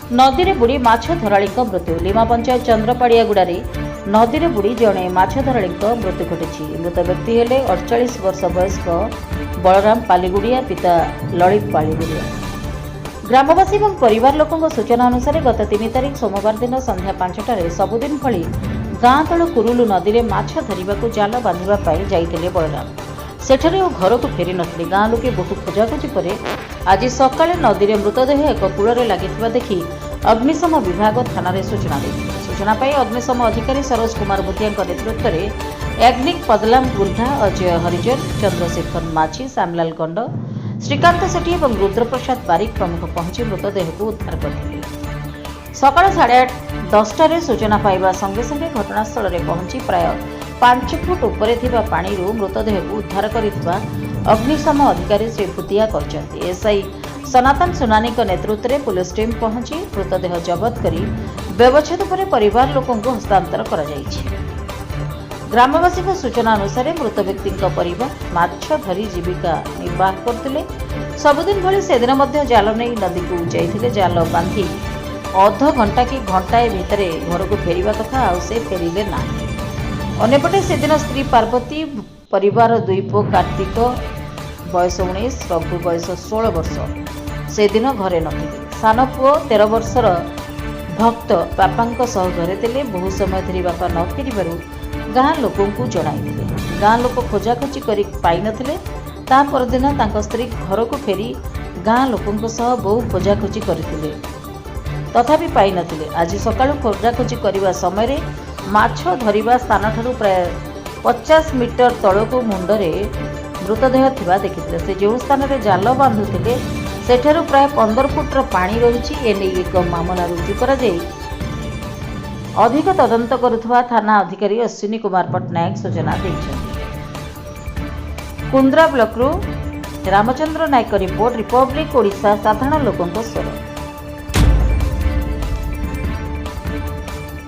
नदी में बुड़ी माछ धराड़ी मृत्यु। लीमा पंचायत चंद्रपाड़ियागुड़े नदी में बुड़ी जड़े माछ धराड़ी मृत्यु घटी। मृत व्यक्ति हेले 48 वर्ष वयस्क बलराम पालीगुड़िया, पिता ललित पालीगुड़िया। ग्रामवासी और परिवार लोकों सूचना अनुसार गत 3 तारिख सोमवार दिन संध्या 5टार सबुदिन भली गाँ तल कुरुलु नदी में माछ धरने जाल बांधापी जाइए बलराम। सेठारे घर को फेरी नथिले। गाँ लोके बहु खोजाखोजी पर आज सकाळे नदी में मृतदेह एक कूल लगी देखि अग्निशम विभाग थाना सूचना देते। सूचना पाई अग्निशम अधिकारी सरोज कुमार भूतिया नेतृत्व में एग्निक पदलाम गुर्धा, अजय हरिजन, चंद्रशेखर माझी, श्यामलाल गंड, श्रीकांत सेठी और रुद्रप्रसाद बारिक प्रमुख पहुंची मृतदेह को उद्धार करते। सकाळ 10:30 सूचना पाइबा संगे संगे घटनास्थल में पहुंची प्राय 5 फुट उपरे थिबा पानीरू मृतदेह को उद्धार करितबा अग्निशम अधिकारी श्री भूतिया कहते। एसआई सनातन सुनानी नेतृत्व में पुलिस टीम पहुंची मृतदेह जबत करी व्यवच्छेद पर परिवार लोकों को हस्तांतर करा जायछि। ग्रामवासी सूचना अनुसार मृत व्यक्ति परिवार माछ धरी जीविका निर्वाह करथिले। सबुदिन भली से दिन मध्य जाल नहीं नदी को जाइथिले। जाल बांधी अध घंटा कि घंटाए भितर घर को फेरिबा कथा आ से फेरिले ना। अन्यपटे से दिन स्त्री पार्वती परिवार 2 पुओ कार्तिक बयस 19, रघु बयस 16 वर्ष से दिन घरे नथिले। सान पुओ 13 वर्षर भक्त बापा सह घरे थे। बहु समय धरी बापा न फेरिबारु गाँ लोकों को जणाइथिले। गाँ लोक खोजाखोजी करी पाई नथिले। ता परदिन तांको स्त्री घर को फेरी गाँ लोकों सह बहु खोजाखोजी करथिले, तथापि पाई नथिले। आज सकाळु खोजाखोजी करने समय माछ धरिबा स्थान ठारू प्राय 50 मीटर तलको मुंडरे मृतदेह थिबा देखिथिले। से जो स्थान रे जाल बांधुथिले सेठारू प्राय 15 फुटर पानी रहिछि। एने एक मामला रुजु करा जाई अधिक तदंत करुवा थाना अधिकारी अश्विनी कुमार पट्टनायक सूचना दैछन्ति। कुंद्रा ब्लॉक रामचंद्र नायक रिपोर्ट, रिपब्लिक ओडिशा, साधारण लोकों स्वर।